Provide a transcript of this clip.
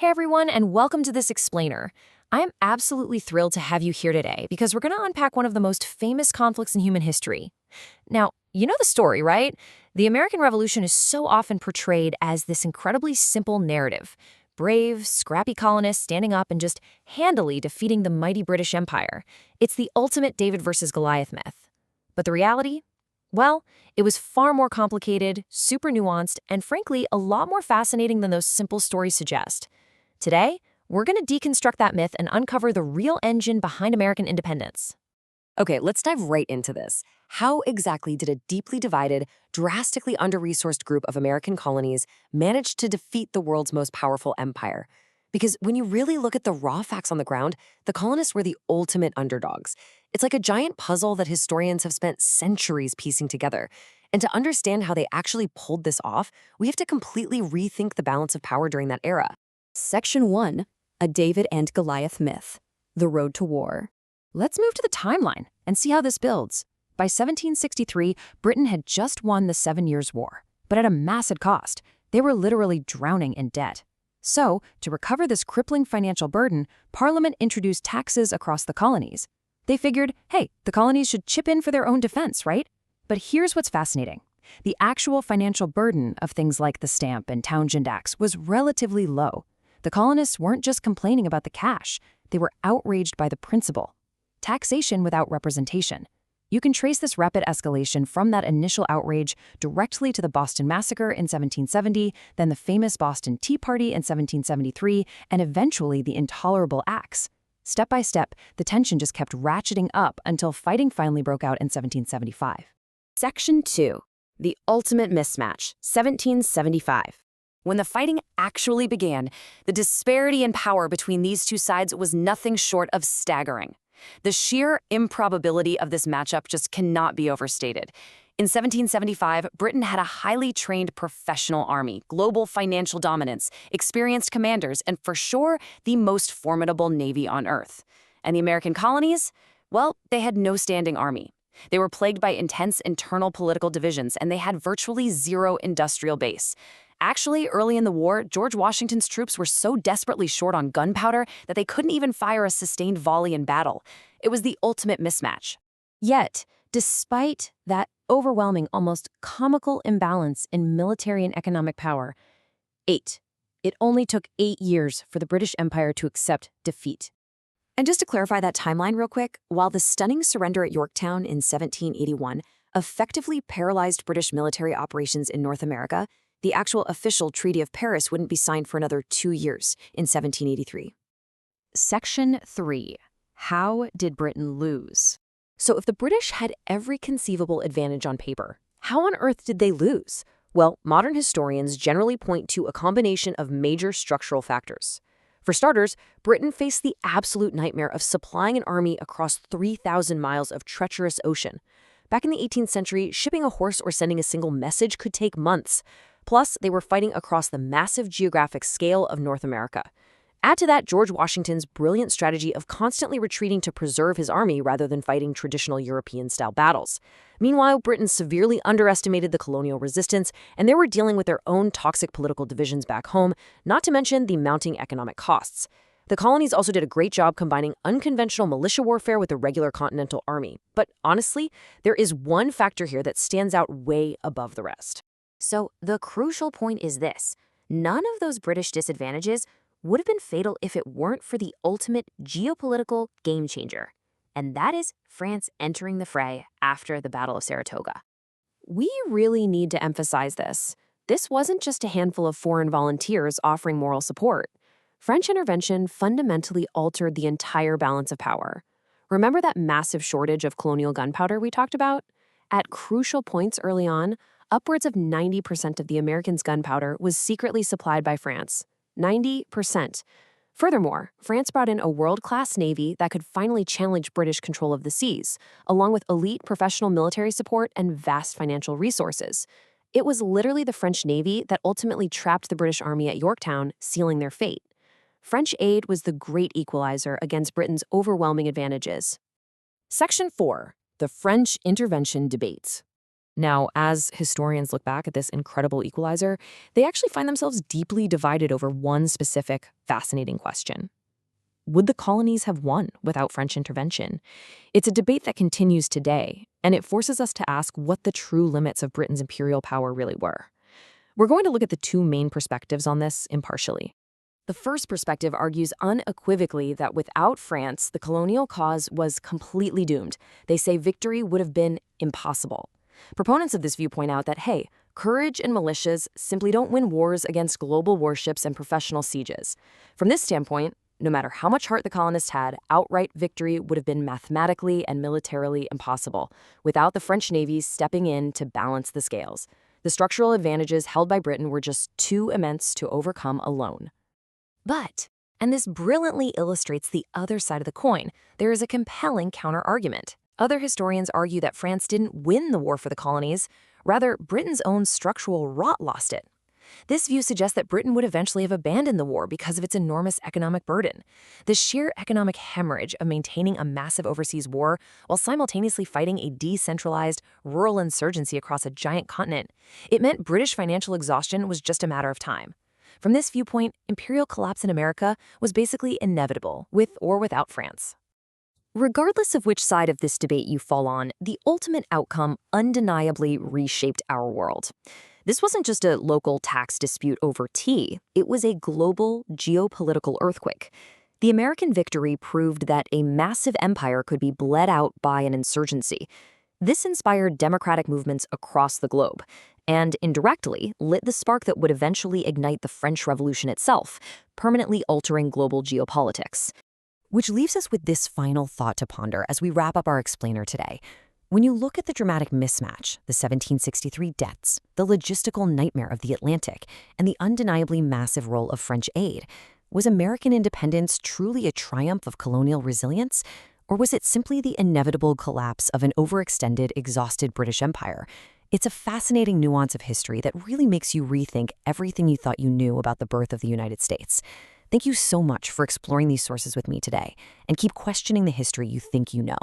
Hey everyone, and welcome to this explainer. I am absolutely thrilled to have you here today because we're going to unpack one of the most famous conflicts in human history. Now, you know the story, right? The American Revolution is so often portrayed as this incredibly simple narrative. Brave, scrappy colonists standing up and just handily defeating the mighty British Empire. It's the ultimate David versus Goliath myth. But the reality? Well, it was far more complicated, super nuanced, and frankly, a lot more fascinating than those simple stories suggest. Today, we're going to deconstruct that myth and uncover the real engine behind American independence. Okay, let's dive right into this. How exactly did a deeply divided, drastically under-resourced group of American colonies manage to defeat the world's most powerful empire? Because when you really look at the raw facts on the ground, the colonists were the ultimate underdogs. It's like a giant puzzle that historians have spent centuries piecing together. And to understand how they actually pulled this off, we have to completely rethink the balance of power during that era. Section 1, A David and Goliath Myth, The Road to War. Let's move to the timeline and see how this builds. By 1763, Britain had just won the 7 Years' War, but at a massive cost. They were literally drowning in debt. So, to recover this crippling financial burden, Parliament introduced taxes across the colonies. They figured, hey, the colonies should chip in for their own defense, right? But here's what's fascinating. The actual financial burden of things like the Stamp and Townshend Acts was relatively low. The colonists weren't just complaining about the cash, they were outraged by the principle. Taxation without representation. You can trace this rapid escalation from that initial outrage directly to the Boston Massacre in 1770, then the famous Boston Tea Party in 1773, and eventually the Intolerable Acts. Step by step, the tension just kept ratcheting up until fighting finally broke out in 1775. Section 2, The Ultimate Mismatch, 1775. When the fighting actually began, the disparity in power between these two sides was nothing short of staggering. The sheer improbability of this matchup just cannot be overstated. In 1775, Britain had a highly trained professional army, global financial dominance, experienced commanders, and for sure, the most formidable navy on Earth. And the American colonies? Well, they had no standing army. They were plagued by intense internal political divisions, and they had virtually zero industrial base. Actually, early in the war, George Washington's troops were so desperately short on gunpowder that they couldn't even fire a sustained volley in battle. It was the ultimate mismatch. Yet, despite that overwhelming, almost comical imbalance in military and economic power, it only took 8 years for the British Empire to accept defeat. And just to clarify that timeline real quick, while the stunning surrender at Yorktown in 1781 effectively paralyzed British military operations in North America, the actual official Treaty of Paris wouldn't be signed for another 2 years in 1783. Section 3. How did Britain lose? So if the British had every conceivable advantage on paper, how on earth did they lose? Well, modern historians generally point to a combination of major structural factors. For starters, Britain faced the absolute nightmare of supplying an army across 3,000 miles of treacherous ocean. Back in the 18th century, shipping a horse or sending a single message could take months. Plus, they were fighting across the massive geographic scale of North America. Add to that George Washington's brilliant strategy of constantly retreating to preserve his army rather than fighting traditional European-style battles. Meanwhile, Britain severely underestimated the colonial resistance, and they were dealing with their own toxic political divisions back home, not to mention the mounting economic costs. The colonies also did a great job combining unconventional militia warfare with the regular continental army. But honestly, there is one factor here that stands out way above the rest. So the crucial point is this. None of those British disadvantages would have been fatal if it weren't for the ultimate geopolitical game changer. And that is France entering the fray after the Battle of Saratoga. We really need to emphasize this. This wasn't just a handful of foreign volunteers offering moral support. French intervention fundamentally altered the entire balance of power. Remember that massive shortage of colonial gunpowder we talked about? At crucial points early on, upwards of 90% of the Americans' gunpowder was secretly supplied by France. 90%. Furthermore, France brought in a world-class navy that could finally challenge British control of the seas, along with elite professional military support and vast financial resources. It was literally the French Navy that ultimately trapped the British Army at Yorktown, sealing their fate. French aid was the great equalizer against Britain's overwhelming advantages. Section 4. The French Intervention Debates. Now, as historians look back at this incredible equalizer, they actually find themselves deeply divided over one specific, fascinating question. Would the colonies have won without French intervention? It's a debate that continues today, and it forces us to ask what the true limits of Britain's imperial power really were. We're going to look at the two main perspectives on this impartially. The first perspective argues unequivocally that without France, the colonial cause was completely doomed. They say victory would have been impossible. Proponents of this view point out that, hey, courage and militias simply don't win wars against global warships and professional sieges. From this standpoint, no matter how much heart the colonists had, outright victory would have been mathematically and militarily impossible, without the French Navy stepping in to balance the scales. The structural advantages held by Britain were just too immense to overcome alone. But, and this brilliantly illustrates the other side of the coin, there is a compelling counter-argument. Other historians argue that France didn't win the war for the colonies, rather Britain's own structural rot lost it. This view suggests that Britain would eventually have abandoned the war because of its enormous economic burden. The sheer economic hemorrhage of maintaining a massive overseas war while simultaneously fighting a decentralized, rural insurgency across a giant continent, it meant British financial exhaustion was just a matter of time. From this viewpoint, imperial collapse in America was basically inevitable, with or without France. Regardless of which side of this debate you fall on, the ultimate outcome undeniably reshaped our world. This wasn't just a local tax dispute over tea, it was a global geopolitical earthquake. The American victory proved that a massive empire could be bled out by an insurgency. This inspired democratic movements across the globe, and indirectly lit the spark that would eventually ignite the French Revolution itself, permanently altering global geopolitics. Which leaves us with this final thought to ponder as we wrap up our explainer today. When you look at the dramatic mismatch, the 1763 deaths, the logistical nightmare of the Atlantic, and the undeniably massive role of French aid, was American independence truly a triumph of colonial resilience? Or was it simply the inevitable collapse of an overextended, exhausted British Empire? It's a fascinating nuance of history that really makes you rethink everything you thought you knew about the birth of the United States. Thank you so much for exploring these sources with me today, and keep questioning the history you think you know.